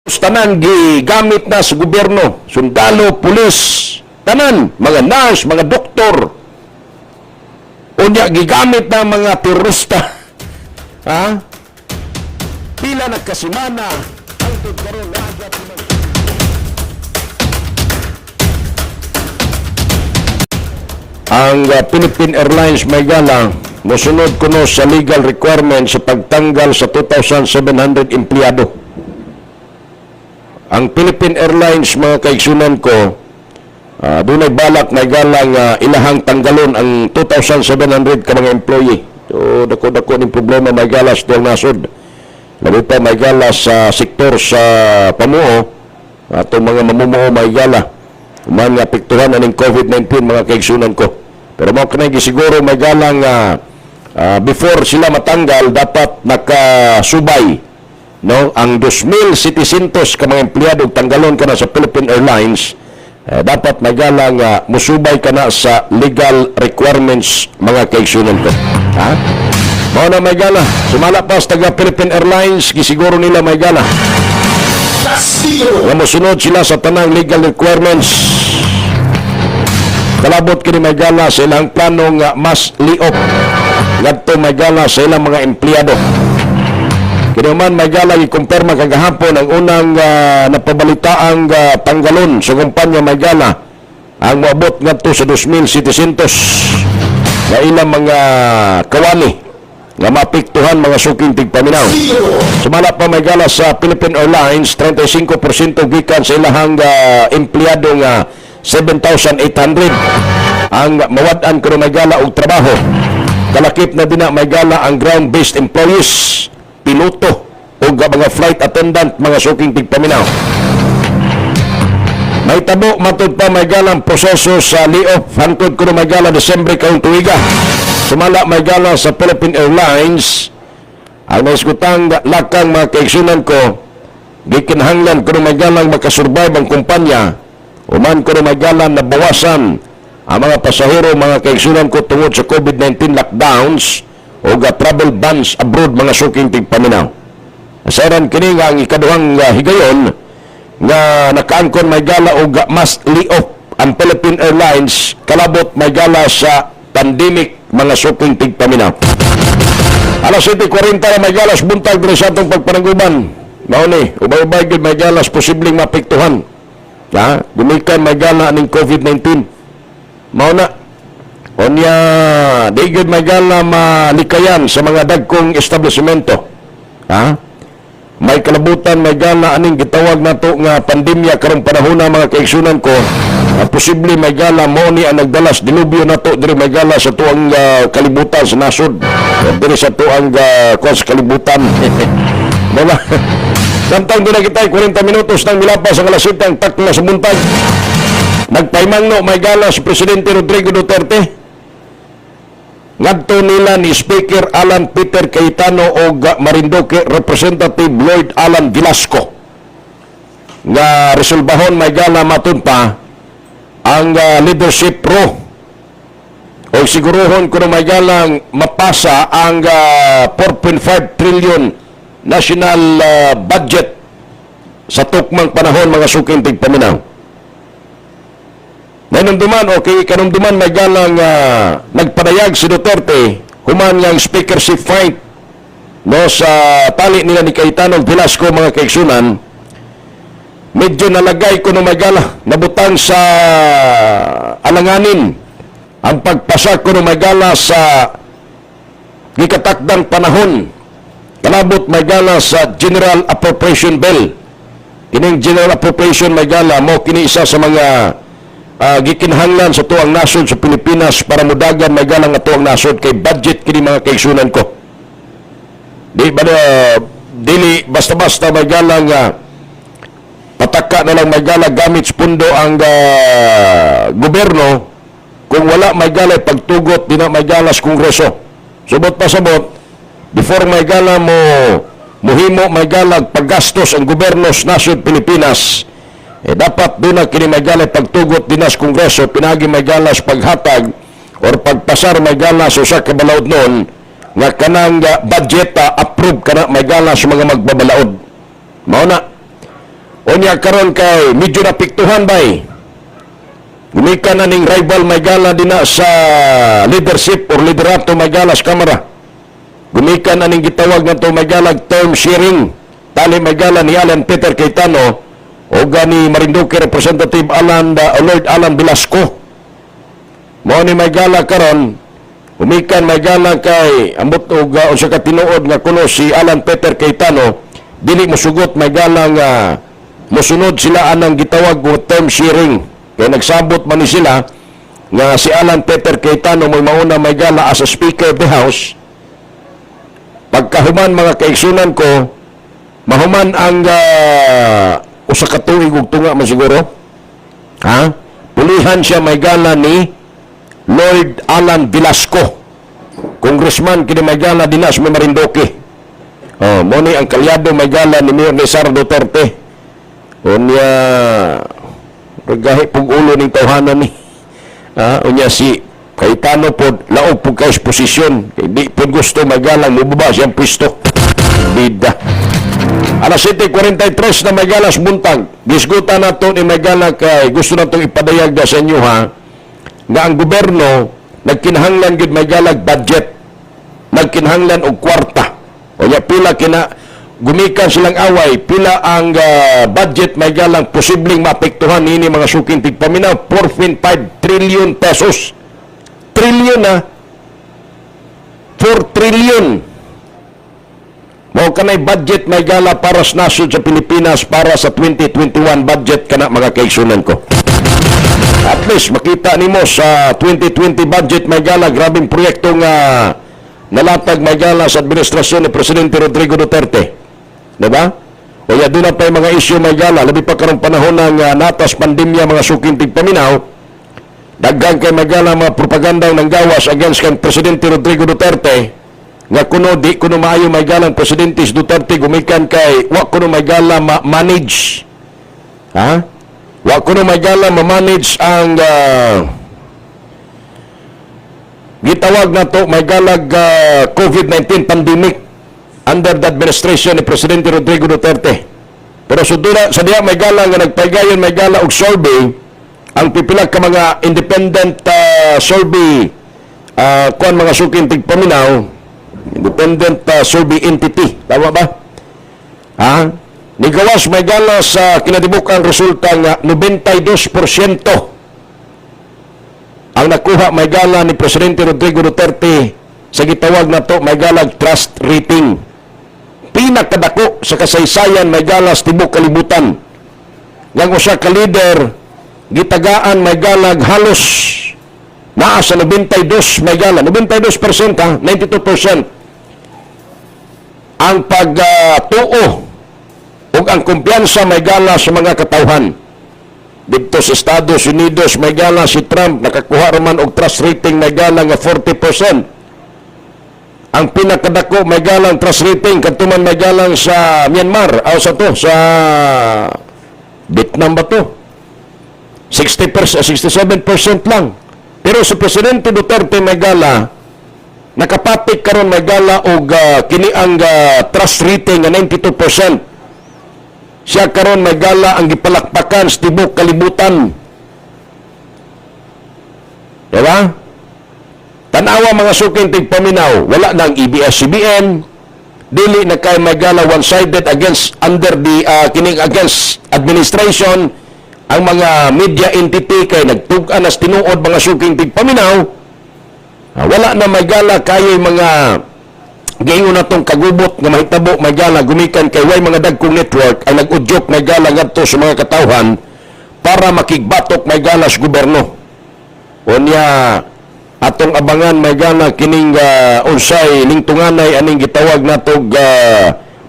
tanan gigamit na sa gobyerno, sundalo, pulis, tanan, mga nurse, mga doktor. Unya gigamit na mga terorista. Ha? Pila nagkasimana hangtod karon naagya ang Philippine Airlines may gala mosunod kuno sa legal requirement sa pagtanggal sa 2,700 empleyado. Ang Philippine Airlines, mga kaigsunan ko, doon ay balak na galang ilahang tanggalon ang 2,700 ka mga employee. So, dako-dako ng problema may galas doon nasod. Labi pa may galas sa sektor sa pamuo, atong mga mamumuo may gala. Uman nga piktuhan na ng COVID-19, mga kaigsunan ko. Pero mga kanay siguro may galang before sila matanggal, dapat nakasubay. No, ang 2,700 ka mga empleyado tanggalon ka na sa Philippine Airlines, dapat magalang musubay ka na sa legal requirements, mga kaigsunan ko. Ha? Mao na may gala. Sumala pa sa taga Philippine Airlines, gisiguro nila may gala. Nga musunod sila sa tanang legal requirements. Kalabot kini may gala sa ilang planong mas liop. Ngadto may gala sa ilang mga empleyado. Kinuman may gala i-kumpirma kagahapon ang unang napabalitaang tanggalon sa kumpanya may gala ang moabot ngadto sa 2,700 na ilang mga kawani nga mapiktuhan mga suking tigpaminaw. Sumala pa may gala sa Philippine Airlines, 35% gikan sa ilahang empleyado nga 7,800 ang mawad-an kuno may gala og trabaho. Kalakip na din na may gala ang ground-based employees, piloto o mga flight attendant, mga suking tigpaminaw. May tabo matud pa may galang proseso sa layoff hangtod kuno may gala Desembre kaong tuiga. Sumala may gala sa Philippine Airlines ang naisgutang lakang mga kaigsunan ko gikinahanglan kuno may galang makasurvive ang kumpanya uman kuno may galang nabawasan ang mga pasahero, mga kaigsunan ko tungod sa COVID-19 lockdowns o travel bans abroad, mga suking tigpaminaw. Asaran kini nga ang ikaduhang higayon nga nakaangkon may gala o mas layoff ang Philippine Airlines kalabot may gala sa pandemic, mga suking tigpaminaw. Alas 7:40 na may galas buntag din sa atong pagpanangguban. Mauni, ubay-ubay gid may galas posibleng mapiktuhan. Ha? Gumikan may gala ning COVID-19. Mauna onya, di gid may gala malikayan sa mga dagkong establishmento. Ha? May kalabutan may gala aning gitawag nato nga pandemya karong panahon na, mga kaigsunan ko. Posible may gala mo ni ang nagdalas dilubyo nato diri may gala sa tuang kalibutan sa nasod. Diri sa tuang kalibutan. Diba? Samtang doon na kita 40 minutos nang milapas ang alas 7 ang takla sa buntag. Nagpaimangno may gala si Presidente Rodrigo Duterte. Ngadto nila ni Speaker Alan Peter Cayetano o Marinduque Representative Lloyd Alan Velasco nga resolbahon may gala matun pa ang leadership pro o siguruhon kuno may galang mapasa ang 4.5 trillion national budget sa tukmang panahon, mga suking tigpaminaw. Nanumduman o kay kanumduman may galang nagpadayag si Duterte human nga speakership fight no sa tali nila ni Cayetano Velasco, mga kaigsunan. Medyo nalagay ko no may gala nabutang sa alanganin ang pagpasa ko no may gala sa gikatakdang panahon kalabot may gala sa General Appropriation Bill. Kining General Appropriation may gala mo kini isa sa mga gikinahanglan sa tuang nasod sa Pilipinas para mudagan may galang nga tuang nasod kay budget kini, mga kaigsunan ko. Di ba dili basta-basta may galang pataka na lang may gala gamit sa pundo ang gobyerno kung wala may gala pagtugot di na may gala sa Kongreso. Subot pa sabot before may gala mo muhimo may gala paggastos ang gobyerno sa nasod Pilipinas, dapat doon na kini may gala pagtugot dinas Kongreso, pinagi may gala sa paghatag or pagpasar may gala sa usa ka balaod noon nga kanang budget approve kana may gala sa mga magbabalaod. Mao na Unya karon kay medyo napiktuhan bay. Gumikan na ning rival may gala din na sa leadership or liderato may gala sa Kamara. Gumikan na ning gitawag na to may galag term sharing. Tali may gala ni Alan Peter Cayetano o gani Marinduque Representative Lord Alan Velasco. Mao ni may gala karon, gumikan may gala kay ambot og unsa ka tinuod nga kuno si Alan Peter Cayetano dili mosugot may gala nga mosunod sila anang gitawag og term sharing. Kaya nagsabot man ni sila nga si Alan Peter Cayetano may mauna may gala as a Speaker of the House. Pagkahuman mga kaigsunan ko, mahuman ang usa ka tuig ug tunga man siguro. Ha? Pulihan siya may gala ni Lord Alan Velasco. Congressman kini may gala dinas may Marinduque. Oh, mo ni ang kalyado may gala ni Mayor Sara Duterte. Unya regahi pug ulo ning tawhanan ni. Unya si Cayetano pod laog pug kay posisyon kay di pod gusto magalang mubaba siyang pwesto. Bida. Alas 7:43 na Magalas buntag. Gisgutan nato ni Magala kay gusto natong ipadayag da sa inyo ha nga ang gobyerno nagkinahanglan gid Magalag budget. Nagkinahanglan og kwarta. Unya pila kina gumikan silang away, pila ang budget may galang posibleng maapektuhan nini mga suking tigpaminaw, 4.5 trillion pesos. Trillion na. 4 trillion. Mao kanay budget may gala para sa nasod sa Pilipinas para sa 2021 budget kana mga kaigsunan ko. At least makita nimo sa 2020 budget may gala grabing proyekto nga nalatag may gala sa administrasyon ni Presidente Rodrigo Duterte. Diba? O ya doon na pa yung mga issue may gala, labi pa karong panahon ng natas pandemya mga suking tigpaminaw, daggang kay magala mga propaganda ng gawas against kang Presidente Rodrigo Duterte, nga kuno di kuno maayo may galang Presidente Duterte gumikan kay wa kuno may gala manage. Ha? Wa kuno may gala ma-manage ang gitawag na to may galag COVID-19 pandemic under the administration ni Presidente Rodrigo Duterte. Pero sa diya may gala nga nagpaygayon may gala og survey ang pipila ka mga independent survey kuan mga suking tigpaminaw, independent survey entity, tama ba? Ha? Nigawas may gala sa kinatibuk-ang resulta nga 92% ang nakuha may gala ni Presidente Rodrigo Duterte sa gitawag na to may galag trust rating. Pinakadako sa kasaysayan may galas tibok kalibutan. Yang usa ka leader gitagaan may galag halos naa sa 92 may gala 92% ha, 92% ang pagtuo ug ang kumpiyansa may gala sa mga katawhan. Dito sa Estados Unidos may gala si Trump nakakuha raman og trust rating may gala nga 40%. Ang pinakadako may galang trust rating katuman may galang sa Myanmar o sa Vietnam ba to 67% lang. Pero sa Presidente Duterte may gala nakapatik karon may gala og kini ang trust rating nga 92%. Siya karon may gala ang gipalakpakan sa tibok kalibutan. Diba? Tanawa mga suking tigpaminaw, wala nang EBS-CBN, dili na kay magala one-sided against under the kining against administration. Ang mga media entity kay nagtug-an as tinuod mga suking tigpaminaw. Wala na magala kayo mga gayon natong kagubot nga mahitabo magala gumikan kay way mga dagkong network ay nag-udyok magala ngadto sa mga katawhan para makigbatok magala sa gobyerno. Unya atong abangan may gana kining unsay lingtunganay aning gitawag natog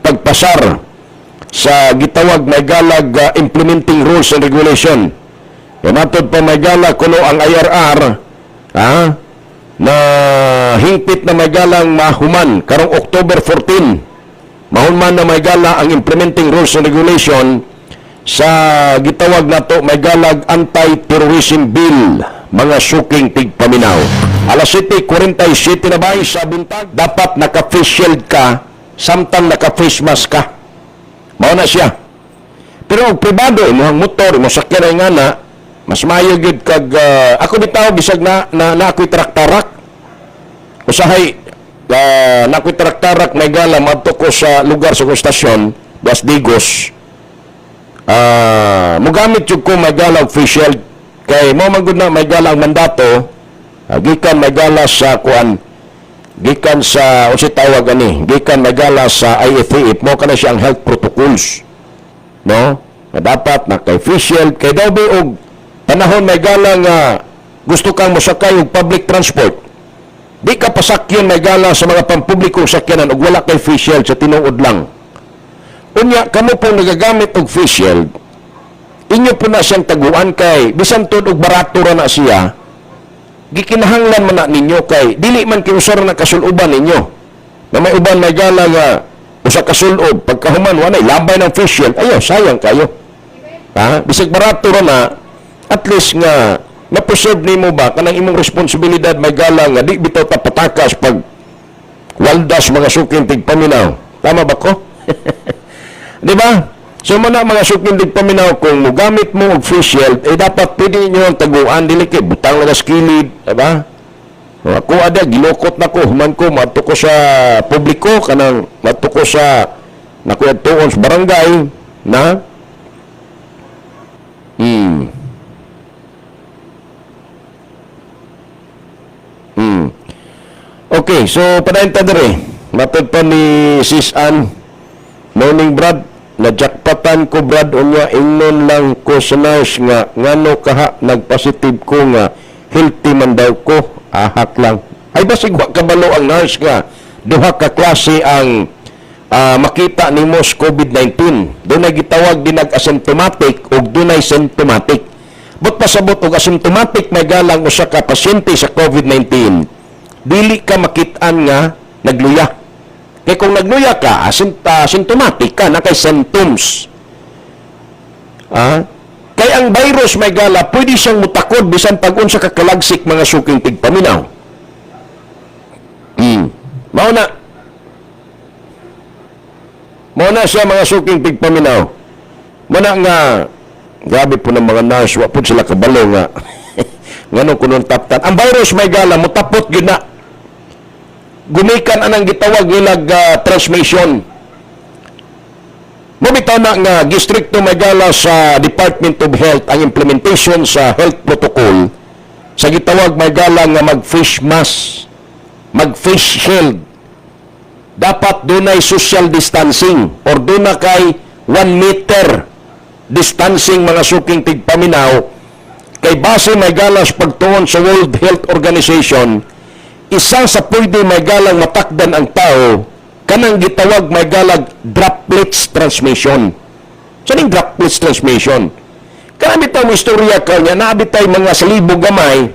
pagpasar sa gitawag may galag implementing rules and regulation. Matod pa may gala kuno ang IRR na hingpit na may galang mahuman karong October 14. Mahuman na may gala ang implementing rules and regulation sa gitawag nato may galag anti-terrorism bill mga suking tigpaminaw. Alas 7:47 na ba sa buntag? Dapat naka-face shield ka, samtang naka-face mask ka. Mao na siya. Pero og pribado imong motor, imong sakyan ay ngana, mas maayo gyud kag ako bitaw bisag na ako'y tarak-tarak. Usahay na ako'y tarak-tarak may gala madto ko sa lugar sa stasyon, Das Digos. Mugamit jud ko may gala og face shield kay mo man gud na may gala ang mandato gikan may gala sa kuan, gikan sa unsa tawag ani, gikan may gala sa IFAF mo kana siya ang health protocols, no, na dapat na kay face shield kay daw og panahon may gala nga gusto kang mosakay og public transport, di ka pasakyan may gala sa mga pampublikong sakyanan og wala kay face shield sa tinuod lang. Unya kamo po nagagamit og face shield, inyo po na siyang taguan kay bisan tud og barato ra na siya, gikinahanglan man na ninyo kay dili man kay usar na kasuluban ninyo na may uban may gala nga usa ka sulob pagkahuman wanay labay ng face shield, ayo sayang kayo, ha, bisag barato ra na at least nga na-preserve nimo ba kanang imong responsibilidad may gala nga di bitaw ta patakas pag waldas mga suking tigpaminaw, tama ba ko? Di ba? So mana mga suking tigpaminaw kung mugamit mo og face shield eh dapat pwede niyo ang taguan dili kay butang na skilid, di ba? Ako ada gilokot nako human ko madto ko sa publiko kanang madto ko sa nakuadtuon sa barangay na Okay, so padayon ta dire. Matod pa ni Sis Ann. Morning Brad, na-jackpotan ko Brad unya ingnon lang ko sa nurse nga ngano kaha nagpositive ko nga healthy man daw ko, ahak lang. Ay basig wa kabalo ang nurse nga duha ka klase ang makita nimo sa COVID-19. Dunay gitawag dinag asymptomatic ug dunay symptomatic. But pasabot og asymptomatic may galang usa ka pasyente sa COVID-19. Dili ka makitaan nga nagluya. Kaya kung nagluya ka, asymptomatic ka, na kay symptoms. Kaya ang virus may gala, pwede siyang mutakod bisan pag-unsa ka kalagsik mga suking tigpaminaw. Mao na siya mga suking tigpaminaw. Muna nga, grabe po ng mga nurse, wa po sila kabalo nga. Ngano kunong taptan. Ang virus may gala, mutapot yun na. Gumikan anang gitawag nilag transmission. Mabitaw na nga distrikto may gala sa Department of Health ang implementation sa health protocol sa gitawag may gala nga mag-face mask, mag-face shield. Dapat dunay social distancing or duna kay 1 meter distancing mga suking tigpaminaw kay base may gala sa pagtuon sa World Health Organization. Isa sa pwede may galang matakdan ang tao kanang gitawag may galag droplets transmission. Saan yung droplets transmission? Kanang bitaw mo istorya ka niya, naabitay mga salibo gamay,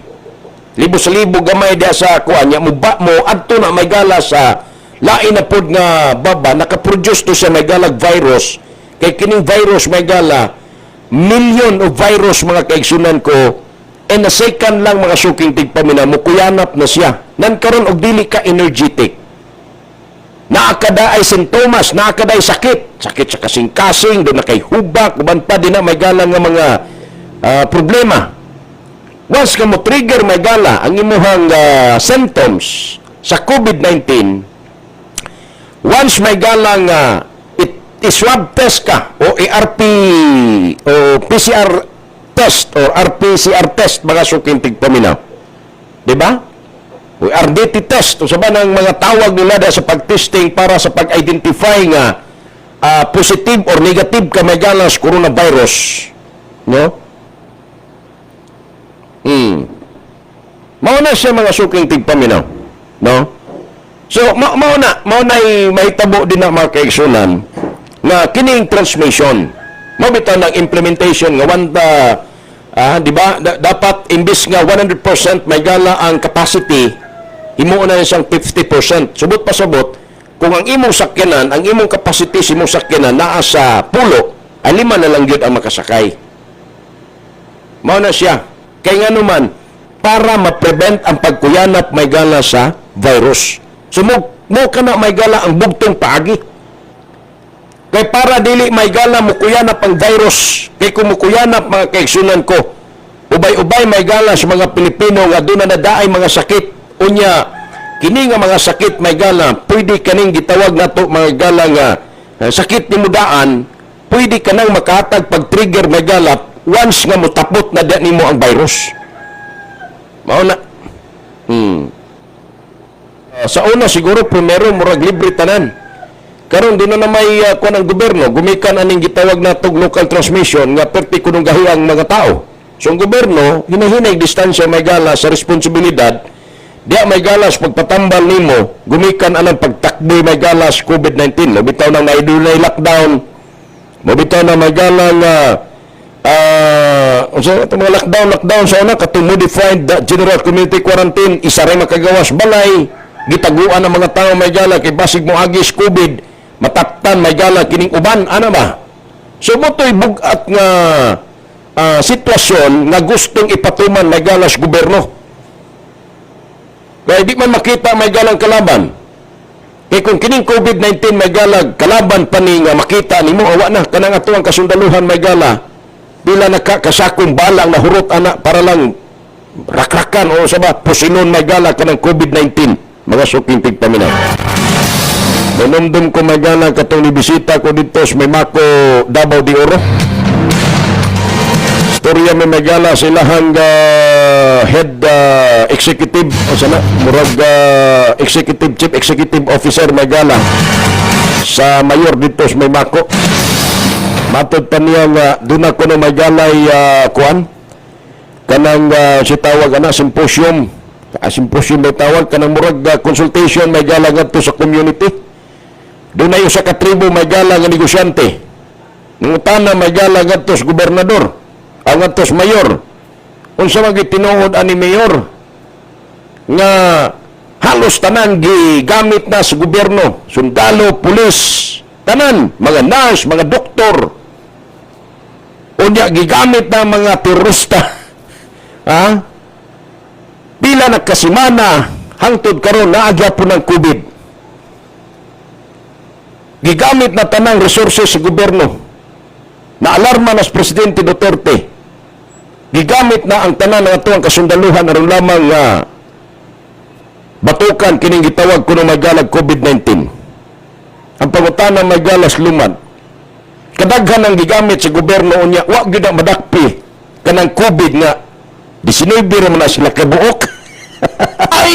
libo sa libo gamay diya sa kuha niya, muba mo, adto na may gala sa lain na pod nga baba, nakaproduce to sa may galag virus, kay kining virus may gala, million of virus mga kaigsunan ko, and a second lang mga suking tigpamina, mukuyanap na siya. Nan karon og dili ka energetic. Naakada ay sintomas, naakada ay sakit. Sakit sa kasing-kasing, doon na kay hubak, uban pa din na may gala nga mga problema. Once ka mo trigger may gala, ang imuhang symptoms sa COVID-19, once may gala nga i-swab test ka o ARP o PCR test or RPCR test mga suking tigpaminaw. Diba? O RDT test o saban ng mga tawag nila sa pag-testing para sa pag-identify nga positive or negative ka may galas coronavirus. No? Mao na siya mga suking tigpaminaw. No? So, mao na mahitabo din na mga kaigsunan na kining transmission. Mabitaw ng implementation nga di ba dapat imbis nga 100% may gala ang capacity, himuon na siyang 50%. Subot pa sabot kung ang imong sakyanan, ang imong capacity sa imong sakyanan naa sa pulo, ay 5 na lang gyud ang makasakay. Mao na siya. Kay nga naman para ma-prevent ang pagkuyanap may gala sa virus. So mo kana may gala ang bugtong paagi. Kay para dili may gala mukuyanap ang virus. Kay kung mukuyanap mga kaigsunan ko, ubay-ubay may gala sa mga Pilipino nga doon na nadaay mga sakit. Unya, kini nga mga sakit may gala, pwede kaning gitawag nato mga gala nga sakit ni mudaan, pwede ka nang makatag pag-trigger may gala once nga mutapot na di nimo ang virus. Mao na. Sa una siguro primero murag libre tanan. Karon di na may kuan ang gobyerno, gumikan aning gitawag natog local transmission nga perti kunong gahiang mga tao. So ang gobyerno hinahinay distansya may gala sa responsibilidad. Diya may galas pagpatambal nimo, gumikan anang pagtakbo may galas COVID-19. Mabitaw nang naidulay lockdown. Mabitaw na may galang mga lockdown sa una katong modified general community quarantine, isa ray makagawas balay, gitaguan ang mga tao may gala kay basig mo agis COVID, mataptan may gala kining uban ana ba? So motoy bugat nga sitwasyon nga gustong ipatuman may galas gobyerno. Kaya di man makita may galang kalaban. Kaya kung kining COVID-19 may galag kalaban pa ni nga makita ni mo, awa na, kanang atuang kasundaluhan may gala, bila nakakasakong balang na hurot anak para lang rakrakan o sa ba, pusinon may gala kanang COVID-19. Mga suking tigpaminaw. Nanumdum ko may gala katong nibisita ko dito sa may mako Davao de Oro. Storya may gala silahang head executive o sana murag executive chief executive officer may gala sa mayor dito sa may mako. Matod pa niya nga doon ako na may galay kuan kanang si tawag ana symposium may tawag kanang murag consultation may gala ngadto sa community. Doon na yung sa katribo may gala nga negosyante. Nungutana may gala ngadto sa gobernador. Ang atos mayor, unsa man gitinuod ani mayor nga halos tanan gigamit na sa gobyerno, sundalo, pulis, tanan, mga nurse, mga doktor. Unya gigamit na mga terorista. Ha? Pila nagkasimana hangtod karon naagya po ng COVID. Gigamit na tanang resources sa gobyerno. Naalarma na sa Presidente Duterte. Gigamit na ang tanan ng atuang kasundaluhan aron lamang nga batukan kining gitawag kuno may galag COVID-19. Ang pangutana may galas lumad. Kadaghan ang gigamit sa gobyerno unya wa gyud madakpi kanang COVID nga 19 ra man na sila kabuok. Ay!